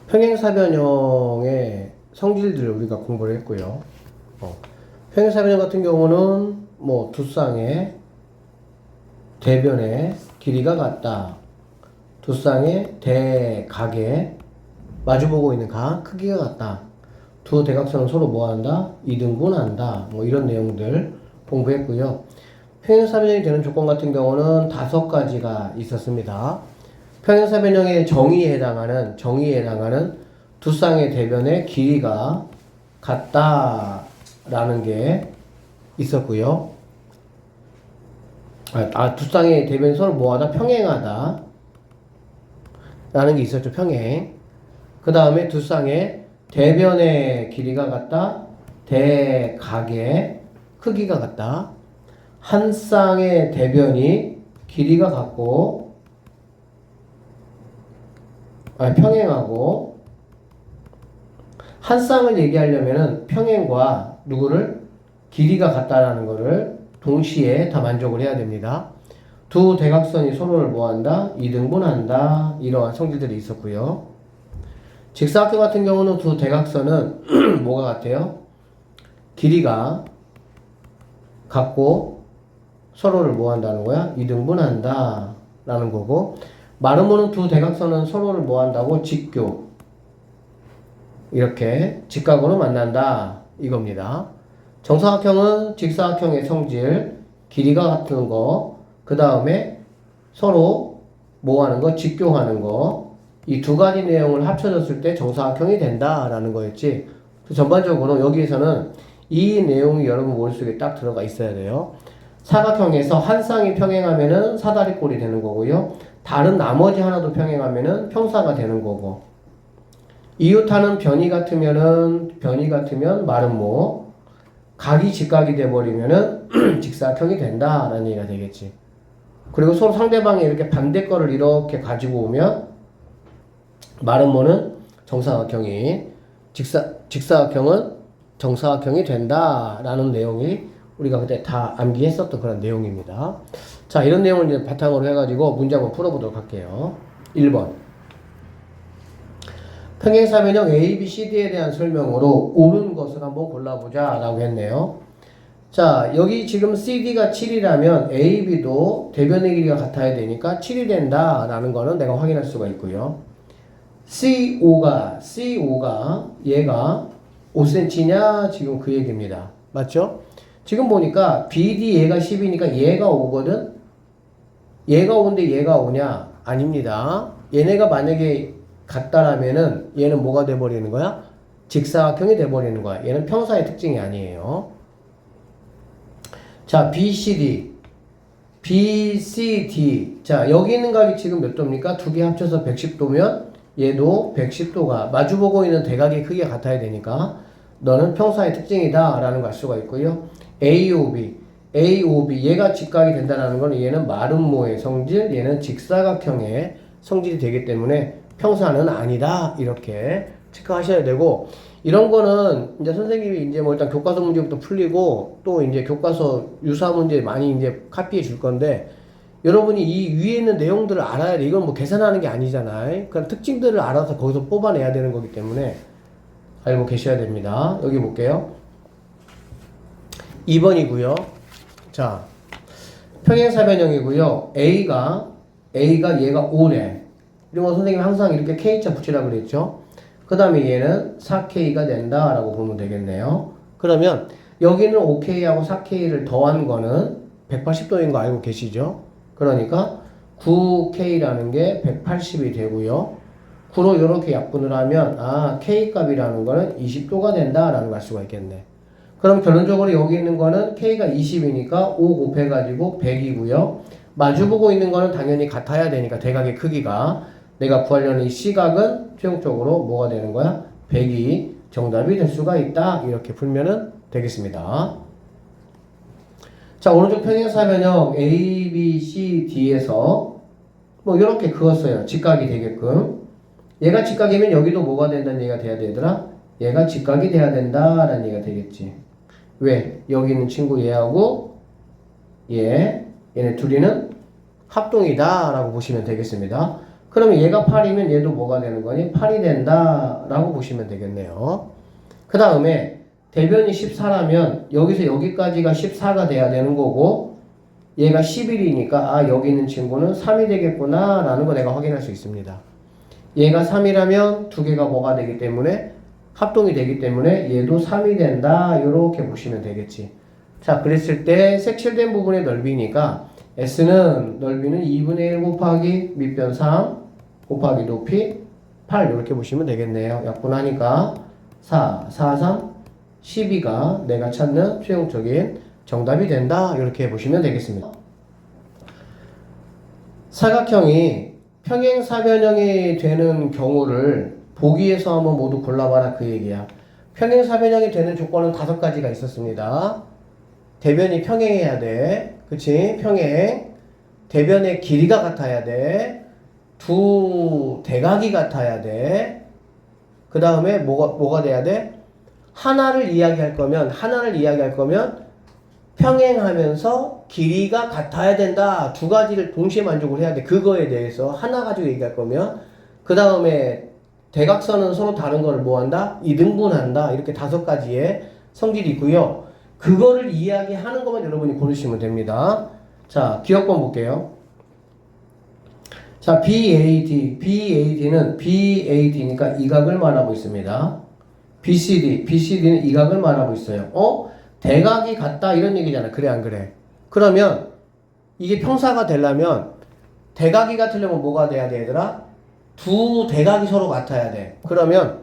평행사변형의 성질들을 우리가 공부를 했고요. 평행사변형 같은 경우는 뭐 두 쌍의 대변의 길이가 같다. 두 쌍의 대각의 마주보고 있는 각 크기가 같다. 두 대각선은 서로 뭐한다? 이등분한다. 뭐 이런 내용들 공부했고요. 평행사변형이 되는 조건 같은 경우는 5가지가 있었습니다. 평행사변형의 정의에 해당하는 두 쌍의 대변의 길이가 같다라는 게 있었고요. 두 쌍의 대변이 서로 뭐하다? 평행하다 라는 게 있었죠. 평행. 그 다음에 두 쌍의 대변의 길이가 같다. 대각의 크기가 같다. 한 쌍의 대변이 길이가 같고 평행하고, 한 쌍을 얘기하려면은 평행과 누구를 길이가 같다라는 거를 동시에 다 만족을 해야 됩니다. 두 대각선이 서로를 뭐한다? 이등분한다. 이러한 성질들이 있었고요. 직사각형 같은 경우는 두 대각선은 뭐가 같아요? 길이가 같고 서로를 뭐한다는 거야? 이등분한다 라는 거고, 마름모는 두 대각선은 서로를 뭐한다고? 직교, 이렇게 직각으로 만난다 이겁니다. 정사각형은 직사각형의 성질, 길이가 같은 거, 그 다음에 서로 뭐하는 거? 직교하는 거, 이 두 가지 내용을 합쳐졌을 때 정사각형이 된다라는 거였지. 전반적으로 여기에서는 이 내용이 여러분 머릿속에 딱 들어가 있어야 돼요. 사각형에서 한 쌍이 평행하면은 사다리꼴이 되는 거고요. 다른 나머지 하나도 평행하면은 평사가 되는 거고, 이웃하는 변이 같으면 마름모, 각이 직각이 돼버리면은 직사각형이 된다라는 얘기가 되겠지. 그리고 서로 상대방이 이렇게 반대 거를 이렇게 가지고 오면 마름모는 정사각형이, 직사각형은 정사각형이 된다라는 내용이 우리가 그때 다 암기했었던 그런 내용입니다. 자, 이런 내용을 이제 바탕으로 해가지고 문제 한번 풀어보도록 할게요. 1번. 평행사변형 A, B, C, D에 대한 설명으로 옳은 것을 한번 골라보자 라고 했네요. 자, 여기 지금 CD가 7이라면 A, B도 대변의 길이가 같아야 되니까 7이 된다 라는 거는 내가 확인할 수가 있고요. CO가 얘가 5cm냐? 지금 그 얘기입니다. 맞죠? 지금 보니까 BD 얘가 10이니까 얘가 5거든? 얘가 5인데 얘가 5냐? 아닙니다. 얘네가 만약에 같다라면은 얘는 뭐가 돼버리는 거야? 직사각형이 돼버리는 거야. 얘는 평사의 특징이 아니에요. 자, BCD. 자, 여기 있는 각이 지금 몇 도입니까? 두 개 합쳐서 110도면 얘도 110도가 마주보고 있는 대각의 크기가 같아야 되니까 너는 평사의 특징이다 라는 걸 알 수가 있고요. AOB 얘가 직각이 된다는 건 얘는 마름모의 성질, 얘는 직사각형의 성질이 되기 때문에 평사는 아니다 이렇게 체크하셔야 되고, 이런 거는 이제 선생님이 이제 뭐 일단 교과서 문제부터 풀리고 또 이제 교과서 유사 문제 많이 이제 카피해 줄 건데, 여러분이 이 위에 있는 내용들을 알아야 돼. 이건 뭐 계산하는 게 아니잖아요. 그럼 특징들을 알아서 거기서 뽑아내야 되는 거기 때문에 알고 계셔야 됩니다. 여기 볼게요. 2번이고요. 자, 평행사변형이고요. A가 얘가 5래. 그리고 선생님이 항상 이렇게 K자 붙이라고 그랬죠. 그 다음에 얘는 4K가 된다라고 보면 되겠네요. 그러면 여기는 5K하고 4K를 더한 거는 180도인 거 알고 계시죠? 그러니까 9K라는 게 180이 되고요. 9로 이렇게 약분을 하면 K값이라는 거는 20도가 된다라는 걸 알 수가 있겠네. 그럼 결론적으로 여기 있는 거는 K가 20이니까 5 곱해가지고 100이고요. 마주보고 있는 거는 당연히 같아야 되니까 대각의 크기가, 내가 구하려는 이 C각은 최종적으로 뭐가 되는 거야? 100이 정답이 될 수가 있다. 이렇게 풀면은 되겠습니다. 자, 오른쪽 평행사변형 A, B, C, D에서 뭐 이렇게 그었어요. 직각이 되게끔. 얘가 직각이면 여기도 뭐가 된다는 얘기가 돼야 되더라? 얘가 직각이 돼야 된다라는 얘기가 되겠지. 왜? 여기 있는 친구 얘하고 얘네 둘이는 합동이다 라고 보시면 되겠습니다. 그러면 얘가 8이면 얘도 뭐가 되는 거니? 8이 된다 라고 보시면 되겠네요. 그 다음에 대변이 14라면 여기서 여기까지가 14가 돼야 되는 거고 얘가 11이니까 아 여기 있는 친구는 3이 되겠구나 라는 거 내가 확인할 수 있습니다. 얘가 3이라면 두 개가 뭐가 되기 때문에 합동이 되기 때문에 얘도 3이 된다 이렇게 보시면 되겠지. 자 그랬을 때 색칠된 부분의 넓이니까 S는 넓이는 2분의 1 곱하기 밑변 3 곱하기 높이 8 이렇게 보시면 되겠네요. 약분하니까 4, 4, 3, 12가 내가 찾는 최종적인 정답이 된다 이렇게 보시면 되겠습니다. 사각형이 평행사변형이 되는 경우를 보기에서 한번 모두 골라봐라 그 얘기야. 평행사변형이 되는 조건은 5가지가 있었습니다. 대변이 평행해야 돼. 그치? 평행. 대변의 길이가 같아야 돼. 두 대각이 같아야 돼. 그 다음에 뭐가 돼야 돼? 하나를 이야기할 거면 평행하면서 길이가 같아야 된다. 두 가지를 동시에 만족을 해야 돼. 그거에 대해서 하나 가지고 얘기할 거면 그 다음에 대각선은 서로 다른 거를 뭐 한다? 이등분한다. 이렇게 5가지의 성질이 있고요. 그거를 이야기하는 것만 여러분이 고르시면 됩니다. 자, 기억권 볼게요. 자, BAD는 BAD니까 이 각을 말하고 있습니다. BCD는 이 각을 말하고 있어요. 대각이 같다 이런 얘기잖아. 그래 안 그래? 그러면 이게 평사가 되려면 대각이 같으려면 뭐가 돼야 돼 얘들아? 두 대각이 서로 같아야 돼. 그러면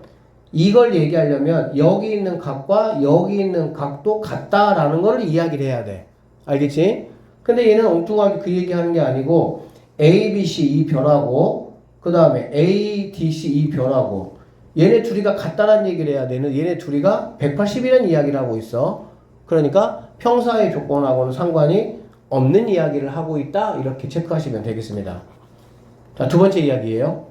이걸 얘기하려면 여기 있는 각과 여기 있는 각도 같다라는 걸 이야기를 해야 돼. 알겠지? 근데 얘는 엉뚱하게 그 얘기하는 게 아니고 A, B, C 이 별하고 그 다음에 A, D, C 이 별하고 얘네 둘이가 같다라는 얘기를 해야 되는 얘네 둘이가 180이라는 이야기를 하고 있어. 그러니까 평사의 조건하고는 상관이 없는 이야기를 하고 있다 이렇게 체크하시면 되겠습니다. 자, 두 번째 이야기예요.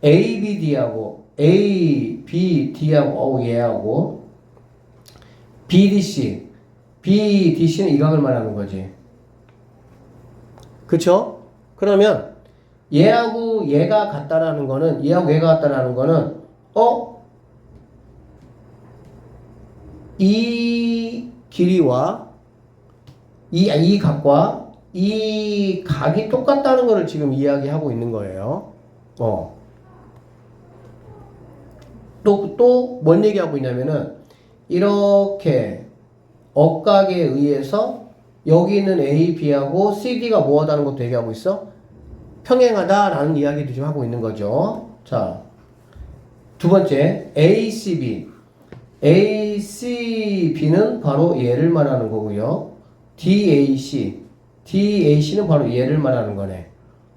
A, B, D하고 A, B, D하고 얘하고 B, D, C B, D, C는 이 각을 말하는 거지. 그쵸? 그러면 얘하고 얘가 같다라는 거는 이 길이와 이 각과 이 각이 똑같다는 거를 지금 이야기하고 있는 거예요. 또 뭔 얘기하고 있냐면은 이렇게 억각에 의해서 여기 있는 A, B하고 C, D가 뭐하다는 것도 얘기하고 있어? 평행하다라는 이야기도 좀 하고 있는 거죠. 자, 두 번째 ACB. ACB는 바로 얘를 말하는 거고요. DAC는 바로 얘를 말하는 거네.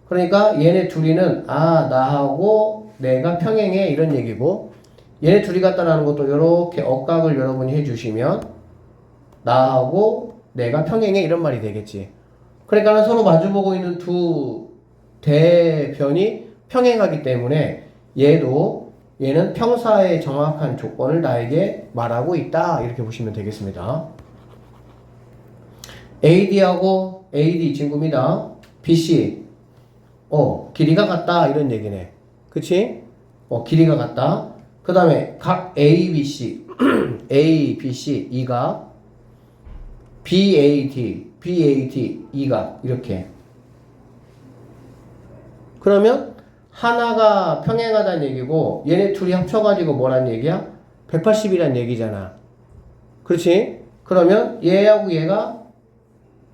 그러니까 얘네 둘이는 나하고 내가 평행해 이런 얘기고 얘네 둘이 같다라는 것도 이렇게 억각을 여러분이 해주시면 나하고 내가 평행해 이런 말이 되겠지. 그러니까 서로 마주보고 있는 두 대변이 평행하기 때문에 얘는 평사의 정확한 조건을 나에게 말하고 있다 이렇게 보시면 되겠습니다. AD하고 AD 이 친구입니다. BC 길이가 같다 이런 얘기네. 그치? 길이가 같다. 그 다음에 각 ABC ABC 이각 BAT 이각 이렇게. 그러면 하나가 평행하다는 얘기고 얘네 둘이 합쳐가지고 뭐란 얘기야? 180이란 얘기잖아. 그렇지? 그러면 얘하고 얘가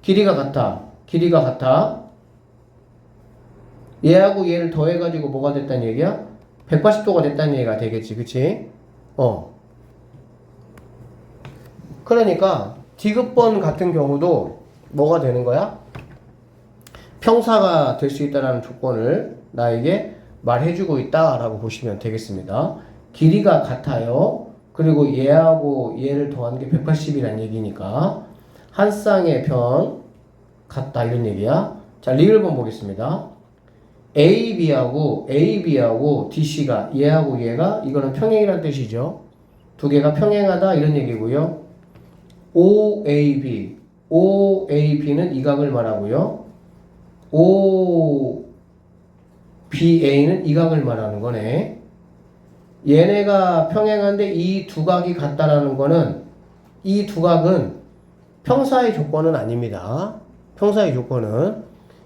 길이가 같아. 얘하고 얘를 더해가지고 뭐가 됐다는 얘기야? 180도가 됐다는 얘기가 되겠지. 그치? 그러니까 디귿번 같은 경우도 뭐가 되는 거야? 평사가 될 수 있다는 조건을 나에게 말해주고 있다라고 보시면 되겠습니다. 길이가 같아요. 그리고 얘하고 얘를 더한 게 180이란 얘기니까 한 쌍의 편 같다 이런 얘기야. 자, 리을번 보겠습니다. AB하고 DC가 얘하고 얘가 이거는 평행이란 뜻이죠. 두 개가 평행하다 이런 얘기고요. OAB는 이 각을 말하고요. BA는 이 각을 말하는 거네. 얘네가 평행한데 이 두 각이 같다라는 거는 이 두 각은 평사의 조건은 아닙니다. 평사의 조건은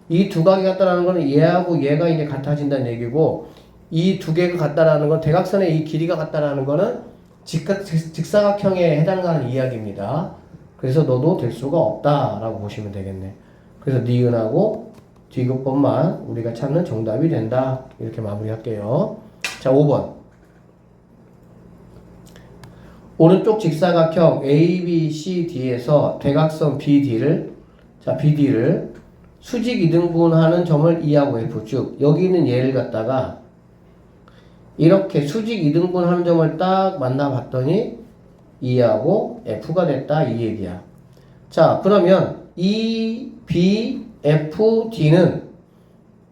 이 두 각이 같다라는 거는 얘하고 얘가 이제 같아진다는 얘기고 이 두 개가 같다라는 건 대각선의 이 길이가 같다라는 거는 직사각형에 해당하는 이야기입니다. 그래서 너도 될 수가 없다라고 보시면 되겠네. 그래서 니은하고 디귿번만 우리가 찾는 정답이 된다. 이렇게 마무리할게요. 자, 5번. 오른쪽 직사각형 ABCD에서 대각선 BD를 수직 이등분하는 점을 E하고 F 쭉 여기 있는 얘를 갖다가 이렇게 수직 이등분하는 점을 딱 만나봤더니 E하고 F가 됐다 이 얘기야. 자, 그러면 E, B, F, D는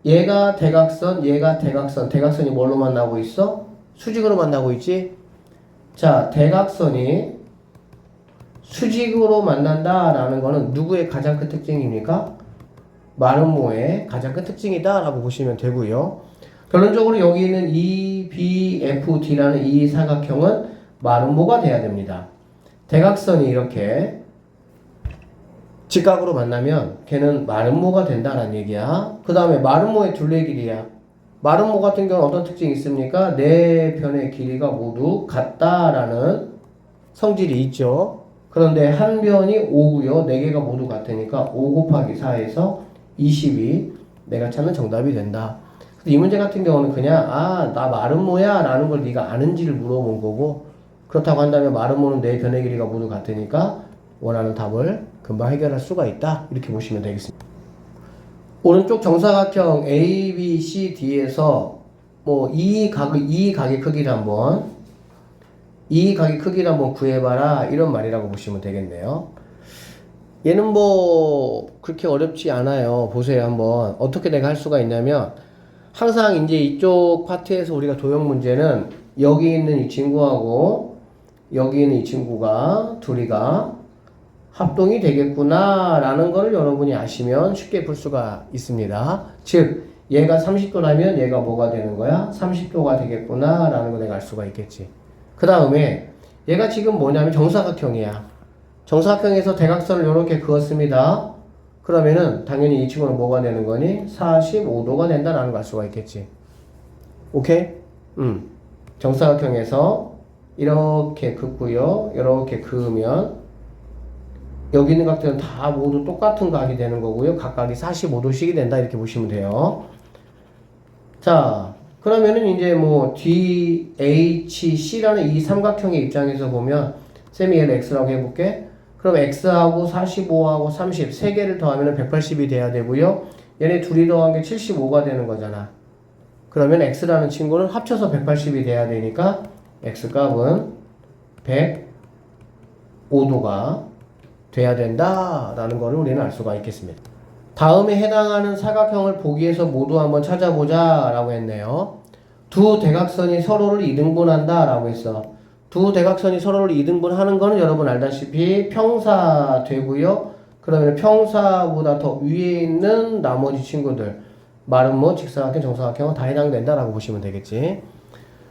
얘가 대각선, 대각선이 뭘로 만나고 있어? 수직으로 만나고 있지? 자, 대각선이 수직으로 만난다라는 거는 누구의 가장 큰 특징입니까? 마름모의 가장 큰 특징이다 라고 보시면 되고요. 결론적으로 여기 있는 EBFD라는 이 사각형은 마름모가 돼야 됩니다. 대각선이 이렇게 직각으로 만나면 걔는 마름모가 된다라는 얘기야. 그 다음에 마름모의 둘레 길이야. 마름모 같은 경우는 어떤 특징이 있습니까? 네 변의 길이가 모두 같다라는 성질이 있죠. 그런데 한 변이 5고요. 네 개가 모두 같으니까 5 곱하기 4에서 22 내가 찾는 정답이 된다. 이 문제 같은 경우는 그냥 나 마름모야 라는 걸 네가 아는지를 물어본 거고 그렇다고 한다면 마름모는 네 변의 길이가 모두 같으니까 원하는 답을 금방 해결할 수가 있다. 이렇게 보시면 되겠습니다. 오른쪽 정사각형 ABCD에서 이 각의 크기를 한번 구해봐라 이런 말이라고 보시면 되겠네요. 얘는 그렇게 어렵지 않아요. 보세요 한번 어떻게 내가 할 수가 있냐면 항상 이제 이쪽 파트에서 우리가 도형 문제는 여기 있는 이 친구하고 여기 있는 이 친구가 둘이가 합동이 되겠구나 라는 거를 여러분이 아시면 쉽게 풀 수가 있습니다. 즉 얘가 30도라면 얘가 뭐가 되는 거야? 30도가 되겠구나 라는 거 내가 알 수가 있겠지. 그 다음에 얘가 지금 뭐냐면 정사각형이야. 정사각형에서 대각선을 이렇게 그었습니다. 그러면은 당연히 이 친구는 뭐가 되는 거니? 45도가 된다라는 걸 알 수가 있겠지. 오케이? 정사각형에서 이렇게 긋고요. 이렇게 그으면 여기 있는 각들은 다 모두 똑같은 각이 되는 거고요. 각각이 45도씩이 된다 이렇게 보시면 돼요. 자, 그러면은 이제 DHC라는 이 삼각형의 입장에서 보면 쌤이 얘를 X라고 해볼게. 그럼 X하고 45하고 30 세 개를 더하면 180이 돼야 되고요. 얘네 둘이 더한 게 75가 되는 거잖아. 그러면 X라는 친구는 합쳐서 180이 돼야 되니까 X값은 105도가 돼야 된다라는 거를 우리는 알 수가 있겠습니다. 다음에 해당하는 사각형을 보기 위해서 모두 한번 찾아보자 라고 했네요. 두 대각선이 서로를 이등분한다 라고 했어. 두 대각선이 서로를 이등분하는 거는 여러분 알다시피 평사 되고요. 그러면 평사보다 더 위에 있는 나머지 친구들 마름모, 직사각형, 정사각형은 다 해당된다라고 보시면 되겠지.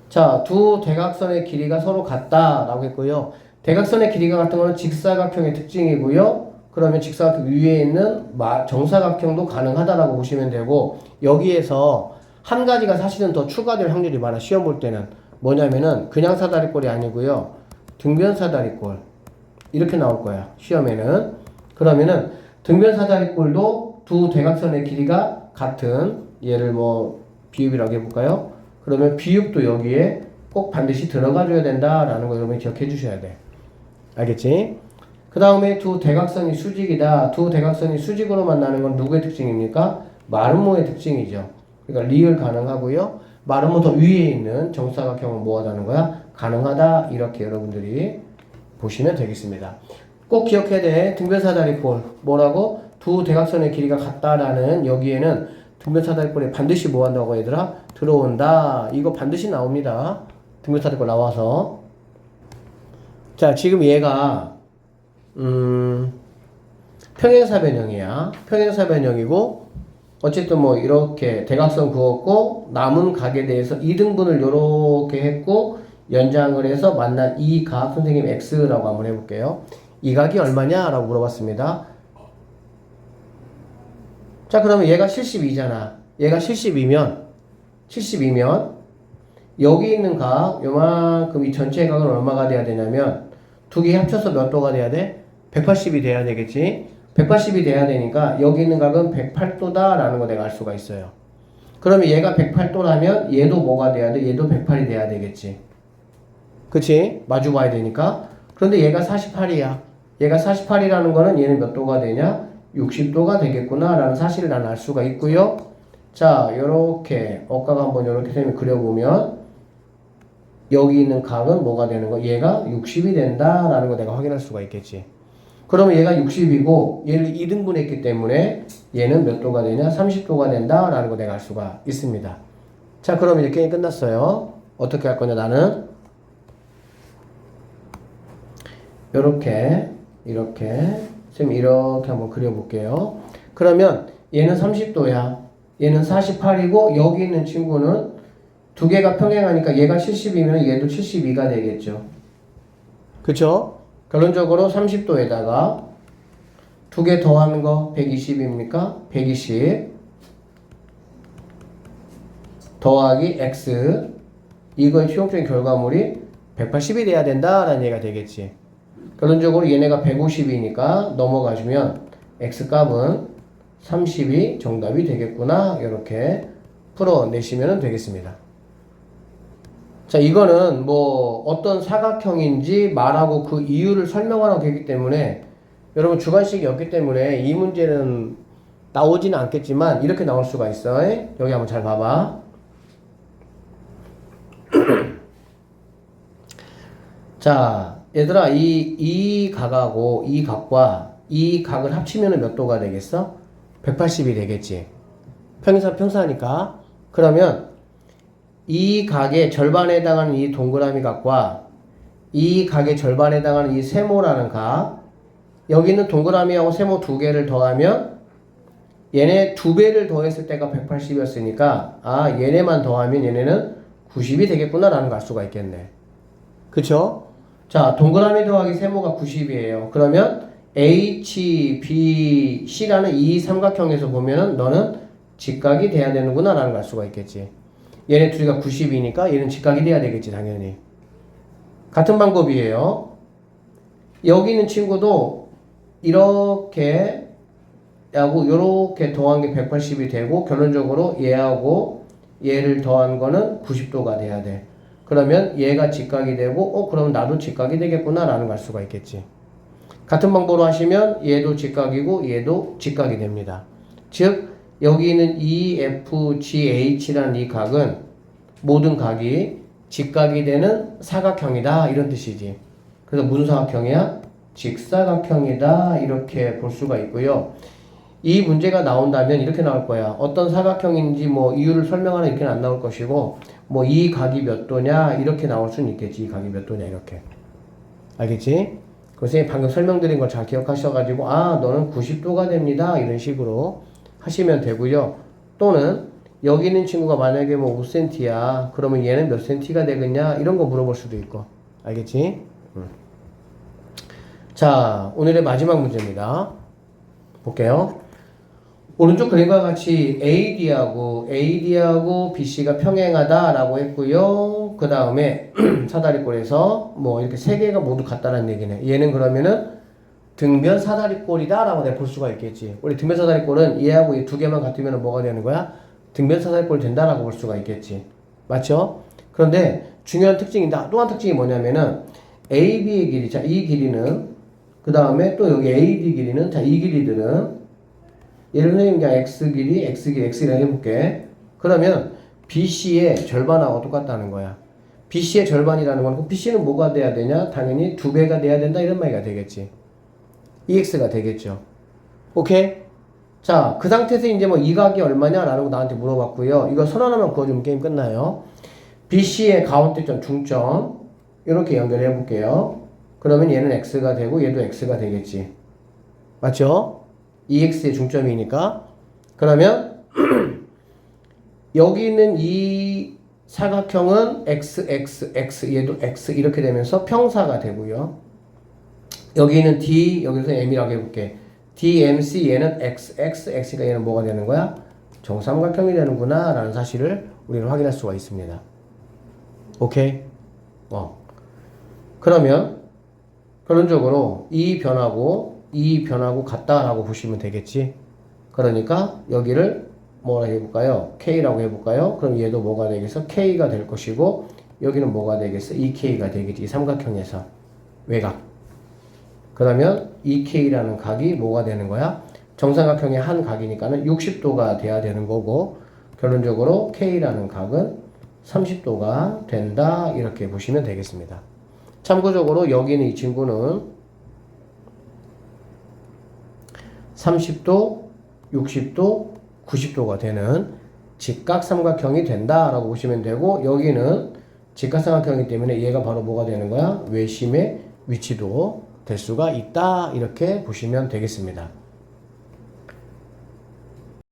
자, 두 대각선의 길이가 서로 같다라고 했고요. 대각선의 길이가 같은 거는 직사각형의 특징이고요. 그러면 직사각형 위에 있는 정사각형도 가능하다라고 보시면 되고 여기에서 한 가지가 사실은 더 추가될 확률이 많아. 시험 볼 때는 뭐냐면은 그냥 사다리꼴이 아니고요. 등변 사다리꼴 이렇게 나올 거야. 시험에는. 그러면은 등변 사다리꼴도 두 대각선의 길이가 같은 얘를 비읍이라고 해볼까요? 그러면 비읍도 여기에 꼭 반드시 들어가 줘야 된다라는 거 여러분이 기억해 주셔야 돼. 알겠지? 그 다음에 두 대각선이 수직이다. 두 대각선이 수직으로 만나는 건 누구의 특징입니까? 마름모의 특징이죠. 그러니까 리을 가능하고요. 마름모 더 위에 있는 정사각형은 뭐 하다는 거야? 가능하다. 이렇게 여러분들이 보시면 되겠습니다. 꼭 기억해야 돼. 등변사다리꼴. 뭐라고? 두 대각선의 길이가 같다라는 여기에는 등변사다리꼴에 반드시 뭐 한다고 얘들아? 들어온다. 이거 반드시 나옵니다. 등변사다리꼴 나와서. 자, 지금 얘가 평행사변형이야. 평행사변형이고 어쨌든 뭐 이렇게 대각선 그었고 남은 각에 대해서 2등분을 요렇게 했고 연장을 해서 만난 이 각 선생님 x라고 한번 해볼게요. 이 각이 얼마냐? 라고 물어봤습니다. 자, 그러면 얘가 72잖아. 얘가 72면 여기 있는 각 요만큼 이 전체 각은 얼마가 돼야 되냐면 두 개 합쳐서 몇 도가 돼야 돼? 180이 돼야 되겠지. 180이 돼야 되니까 여기 있는 각은 108도다 라는 거 내가 알 수가 있어요. 그러면 얘가 108도라면 얘도 뭐가 돼야 돼? 얘도 108이 돼야 되겠지. 그치? 마주 봐야 되니까. 그런데 얘가 48이야. 얘가 48이라는 거는 얘는 몇 도가 되냐? 60도가 되겠구나 라는 사실을 난 알 수가 있고요. 자, 요렇게 억각 한번 요렇게 선생님이 그려보면 여기 있는 각은 뭐가 되는 거? 얘가 60이 된다 라는 거 내가 확인할 수가 있겠지. 그러면 얘가 60이고 얘를 2등분 했기 때문에 얘는 몇 도가 되냐? 30도가 된다 라는 거 내가 알 수가 있습니다. 자, 그럼 이제 게임 끝났어요. 어떻게 할 거냐? 나는 요렇게 선생님 이렇게 한번 그려볼게요. 그러면 얘는 30도야. 얘는 48이고 여기 있는 친구는 두 개가 평행하니까 얘가 70이면 얘도 72가 되겠죠. 그쵸? 결론적으로 30도에다가 두 개 더하는 거 120입니까? 120 더하기 x 이거의 최종적인 결과물이 180이 돼야 된다라는 얘기가 되겠지. 결론적으로 얘네가 150이니까 넘어가시면 x값은 30이 정답이 되겠구나. 이렇게 풀어내시면 되겠습니다. 자, 이거는 뭐 어떤 사각형인지 말하고 그 이유를 설명하라고 되기 때문에 여러분 주관식이었기 때문에 이 문제는 나오지는 않겠지만 이렇게 나올 수가 있어. 여기 한번 잘 봐봐. 자, 얘들아 이 각하고 이 각과 이 각을 합치면 몇 도가 되겠어? 180이 되겠지. 평사니까. 그러면 이 각의 절반에 해당하는 이 동그라미 각과 이 각의 절반에 해당하는 이 세모라는 각, 여기 있는 동그라미하고 세모 두 개를 더하면 얘네 두 배를 더했을 때가 180이었으니까 아, 얘네만 더하면 얘네는 90이 되겠구나 라는 걸 알 수가 있겠네. 그쵸? 자, 동그라미 더하기 세모가 90이에요. 그러면 HBC라는 이 삼각형에서 보면은 너는 직각이 돼야 되는구나 라는 걸 알 수가 있겠지. 얘네 둘이가 90이니까 얘는 직각이 돼야 되겠지, 당연히. 같은 방법이에요. 여기 있는 친구도 이렇게 하고 요렇게 더한 게 180이 되고 결론적으로 얘하고 얘를 더한 거는 90도가 돼야 돼. 그러면 얘가 직각이 되고 그럼 나도 직각이 되겠구나 라는 걸 알 수가 있겠지. 같은 방법으로 하시면 얘도 직각이고 얘도 직각이 됩니다. 즉 여기 있는 EFGH라는 이 각은 모든 각이 직각이 되는 사각형이다 이런 뜻이지. 그래서 무슨 사각형이야? 직사각형이다 이렇게 볼 수가 있고요. 이 문제가 나온다면 이렇게 나올 거야. 어떤 사각형인지 뭐 이유를 설명하는 이렇게는 안 나올 것이고 뭐 이 각이 몇 도냐 이렇게 나올 수는 있겠지. 이 각이 몇 도냐 이렇게. 알겠지? 선생님이 방금 설명드린 걸 잘 기억하셔가지고 아 너는 90도가 됩니다 이런 식으로 하시면 되고요. 또는 여기 있는 친구가 만약에 뭐 5cm야 그러면 얘는 몇 cm가 되겠냐 이런 거 물어볼 수도 있고. 알겠지? 자, 오늘의 마지막 문제입니다. 볼게요. 오른쪽 그림과 같이 AD하고 BC가 평행하다 라고 했고요. 그 다음에 사다리꼴에서 뭐 이렇게 세 개가 모두 같다는 얘기네. 얘는 그러면은 등변 사다리꼴이다 라고 내가 볼 수가 있겠지. 우리 등변 사다리꼴은 얘하고 이 두 개만 같으면 뭐가 되는 거야? 등변 사다리꼴 된다라고 볼 수가 있겠지. 맞죠? 그런데 중요한 특징인데 또 한 특징이 뭐냐면은 AB의 길이, 자, 이 길이는 그 다음에 또 여기 AD 길이는, 자, 이 길이들은 예를 들면 그냥 X 길이, X랑 해볼게. 그러면 BC의 절반하고 똑같다는 거야. BC의 절반이라는 건 BC는 뭐가 돼야 되냐? 당연히 두 배가 돼야 된다 이런 말이 되겠지. EX가 되겠죠. 오케이? 자, 그 상태에서 이제 뭐 이 각이 얼마냐라는 거 나한테 물어봤고요. 이거 선 하나만 그어주면 게임 끝나요. BC의 가운데점, 중점 이렇게 연결해 볼게요. 그러면 얘는 X가 되고 얘도 X가 되겠지. 맞죠? EX의 중점이니까. 그러면 여기 있는 이 사각형은 x 얘도 x 이렇게 되면서 평사가 되고요. 여기 있는 d 여기서 m이라고 해볼게. DMC 얘는 x가 얘는 뭐가 되는 거야? 정삼각형이 되는구나 라는 사실을 우리는 확인할 수가 있습니다. 오케이? 그러면 결론적으로 이 변하고 같다라고 보시면 되겠지. 그러니까 여기를 뭐라 해볼까요? K라고 해볼까요? 그럼 얘도 뭐가 되겠어? K가 될 것이고 여기는 뭐가 되겠어? 2K가 되겠지. 이 삼각형에서 외곽. 그러면 2K라는 각이 뭐가 되는 거야? 정삼각형의 한 각이니까는 60도가 돼야 되는 거고 결론적으로 K라는 각은 30도가 된다 이렇게 보시면 되겠습니다. 참고적으로 여기는 이 친구는 30도, 60도, 90도가 되는 직각삼각형이 된다라고 보시면 되고 여기는 직각삼각형이기 때문에 얘가 바로 뭐가 되는 거야? 외심의 위치도 될 수가 있다 이렇게 보시면 되겠습니다.